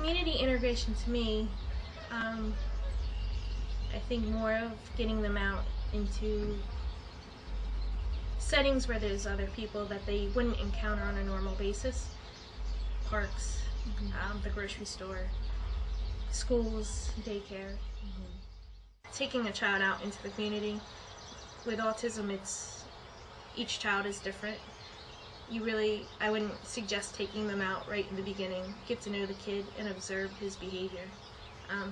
Community integration to me, I think more of getting them out into settings where there's other people that they wouldn't encounter on a normal basis. Parks, the grocery store, schools, daycare. Taking a child out into the community. With autism, each child is different. I wouldn't suggest taking them out right in the beginning. Get to know the kid and observe his behavior.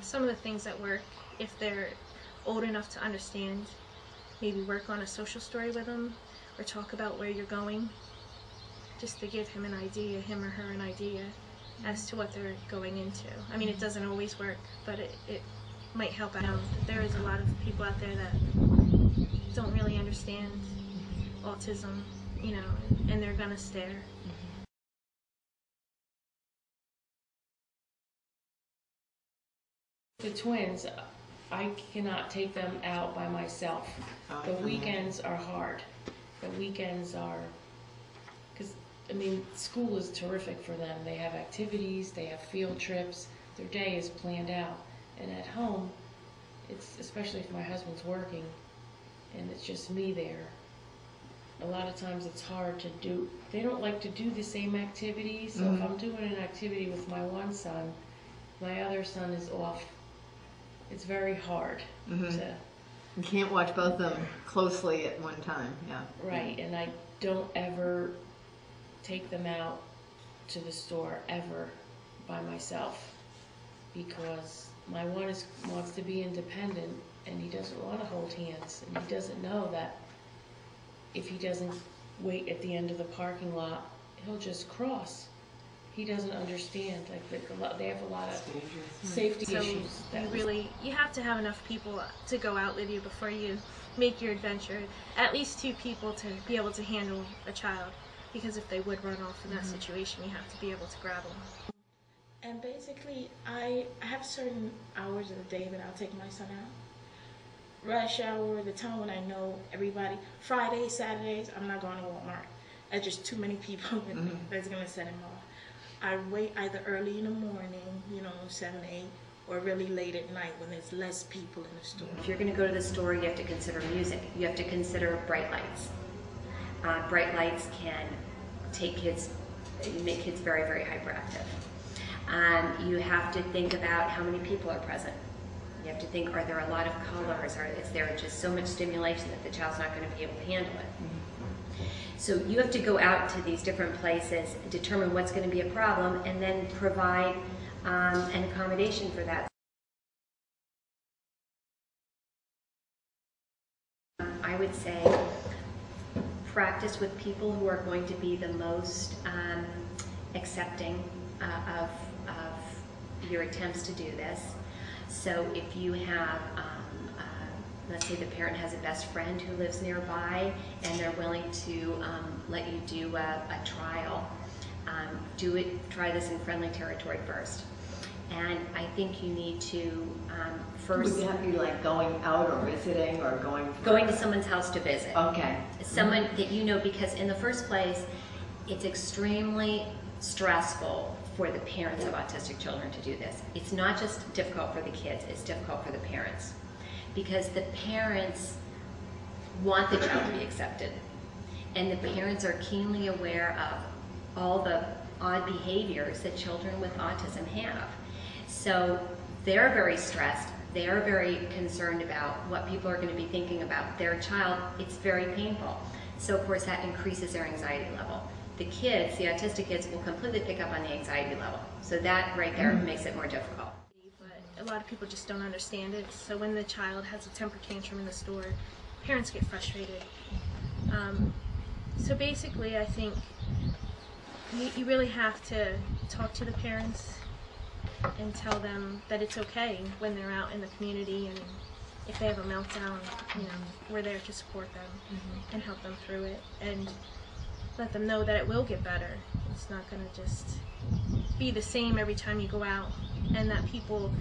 Some of the things that work, if they're old enough to understand, maybe work on a social story with them or talk about where you're going, just to give him an idea, him or her an idea as to what they're going into. I mean, it doesn't always work, but it might help out. There is a lot of people out there that don't really understand autism, and they're gonna stare. The twins, I cannot take them out by myself. The weekends are hard. The weekends are, because, school is terrific for them. They have activities, they have field trips, their day is planned out. And at home, especially if my husband's working and it's just me there, a lot of times it's hard to do. They don't like to do the same activities, so if I'm doing an activity with my one son, my other son is off. It's very hard to... You can't watch both of them closely at one time, yeah. Right, and I don't ever take them out to the store ever by myself, because my one wants to be independent and he doesn't want to hold hands, and he doesn't know that if he doesn't wait at the end of the parking lot, he'll just cross. He doesn't understand. They have a lot of safety issues. You have to have enough people to go out with you before you make your adventure. At least 2 people to be able to handle a child, because if they would run off in that situation, you have to be able to grab them. And basically, I have certain hours of the day that I'll take my son out. Rush hour, the time when I know everybody. Fridays, Saturdays, I'm not going to Walmart. There's just too many people that's going to set him off. I wait either early in the morning, 7, 8, or really late at night when there's less people in the store. If you're going to go to the store, you have to consider music. You have to consider bright lights. Bright lights can make kids very, very hyperactive. You have to think about how many people are present. You have to think, are there a lot of colors, or is there just so much stimulation that the child's not going to be able to handle it? So you have to go out to these different places, determine what's going to be a problem, and then provide an accommodation for that. I would say practice with people who are going to be the most accepting of your attempts to do this. So if you have, let's say the parent has a best friend who lives nearby and they're willing to let you do a trial, try this in friendly territory first. And I think you need to first... Would you have you like going out or visiting or going to someone's house to visit. Okay. Someone that you know, because in the first place, it's extremely stressful for the parents of autistic children to do this. It's not just difficult for the kids, it's difficult for the parents. Because the parents want the child to be accepted. And the parents are keenly aware of all the odd behaviors that children with autism have. So they're very stressed, they're very concerned about what people are going to be thinking about their child. It's very painful. So of course that increases their anxiety level. The kids, the autistic kids, will completely pick up on the anxiety level. So that right there makes it more difficult. But a lot of people just don't understand it. So when the child has a temper tantrum in the store, parents get frustrated. So basically, I think you really have to talk to the parents and tell them that it's okay when they're out in the community, and if they have a meltdown, we're there to support them and help them through it, and let them know that it will get better. It's not going to just be the same every time you go out, and that people,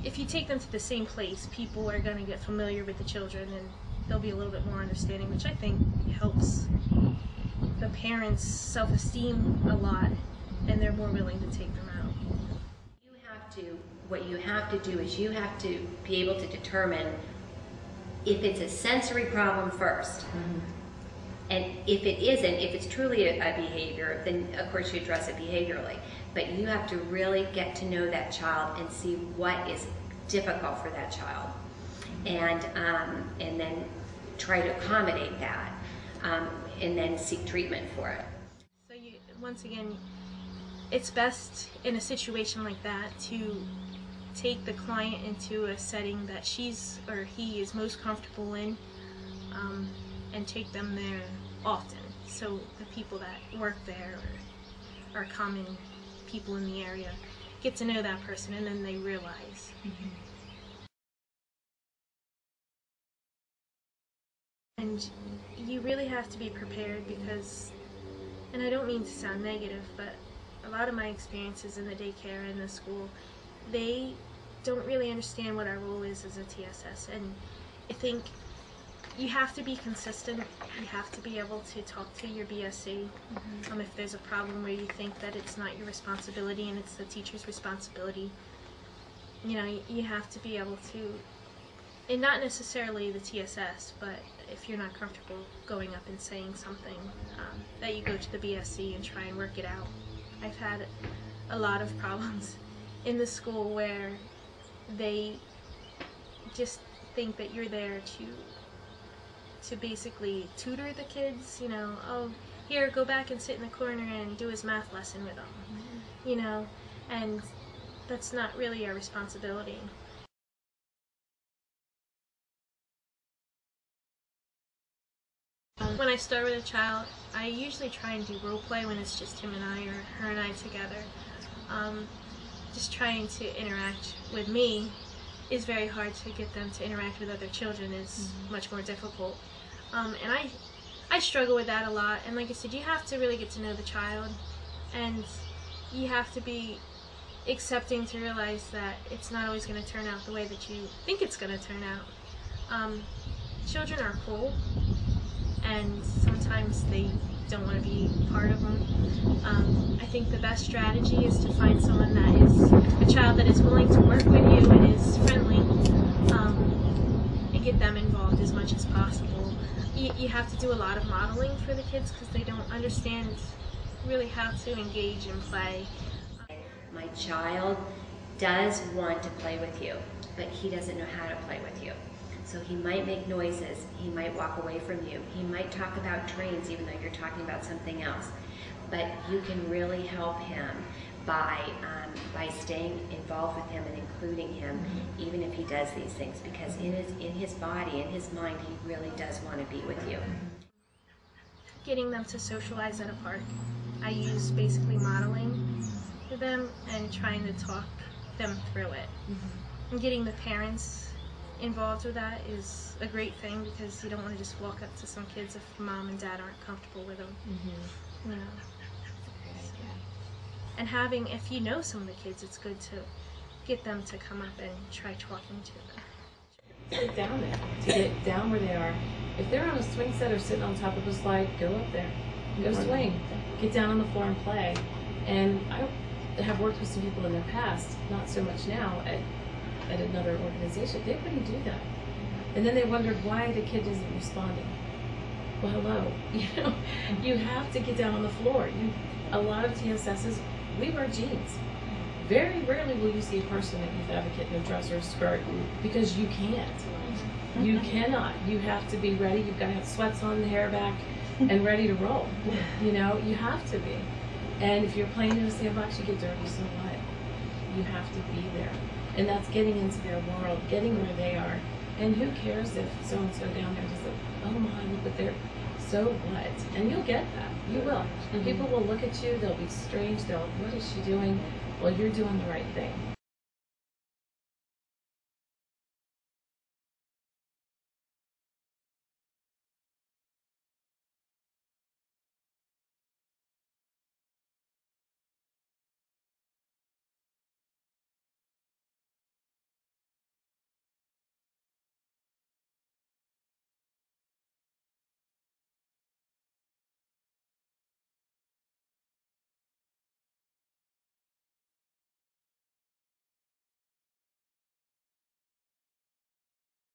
if you take them to the same place, people are going to get familiar with the children and they'll be a little bit more understanding, which I think helps the parents' self-esteem a lot, and they're more willing to take them out. what you have to do is you have to be able to determine if it's a sensory problem first. And if it isn't, if it's truly a behavior, then of course you address it behaviorally. But you have to really get to know that child and see what is difficult for that child, and then try to accommodate that, and then seek treatment for it. So once again, it's best in a situation like that to take the client into a setting that she's or he is most comfortable in, and take them there often, so the people that work there or are common people in the area get to know that person, and then they realize. And you really have to be prepared because, and I don't mean to sound negative, but a lot of my experiences in the daycare and the school, they don't really understand what our role is as a TSS. And I think you have to be consistent. You have to be able to talk to your BSC if there's a problem where you think that it's not your responsibility and it's the teacher's responsibility. You know, you have to be able to, and not necessarily the TSS, but if you're not comfortable going up and saying something, that you go to the BSC and try and work it out. I've had a lot of problems in the school where they just think that you're there to basically tutor the kids, you know, oh, here, go back and sit in the corner and do his math lesson with them, you know, and that's not really our responsibility. When I start with a child, I usually try and do role play when it's just him and I or her and I together. Just trying to interact with me is very hard. To get them to interact with other children is much more difficult. And I struggle with that a lot. And like I said, you have to really get to know the child, and you have to be accepting to realize that it's not always going to turn out the way that you think it's going to turn out. Children are cool, and sometimes they don't want to be part of them. I think the best strategy is to find someone that is a child that is willing to work with you and is friendly, and get them involved as much as possible. You have to do a lot of modeling for the kids because they don't understand really how to engage and play. My child does want to play with you, but he doesn't know how to play with you. So he might make noises, he might walk away from you, he might talk about trains even though you're talking about something else. But you can really help him by staying involved with him and including him, even if he does these things, because in his body, in his mind, he really does want to be with you. Getting them to socialize at a park. I use basically modeling with them and trying to talk them through it. And getting the parents involved with that is a great thing because you don't want to just walk up to some kids if mom and dad aren't comfortable with them. You know. And having, if you know some of the kids, it's good to get them to come up and try talking to them. Sit down there, to get down where they are. If they're on a swing set or sitting on top of a slide, go up there, go swing, get down on the floor and play. And I have worked with some people in the past, not so much now, at another organization. They wouldn't do that. And then they wondered why the kid isn't responding. Well, hello, you know, you have to get down on the floor. A lot of TSSs, we wear jeans. Very rarely will you see a person at Youth Advocate in a dress or a skirt because you can't. You cannot. You have to be ready. You've got to have sweats on, the hair back, and ready to roll. You know, you have to be. And if you're playing in a sandbox, you get dirty, so what? You have to be there. And that's getting into their world, getting where they are. And who cares if so-and-so down there just like, oh my, look what they're, so what? And you'll get that. You will. And people will look at you, they'll be strange, what is she doing? Well, you're doing the right thing.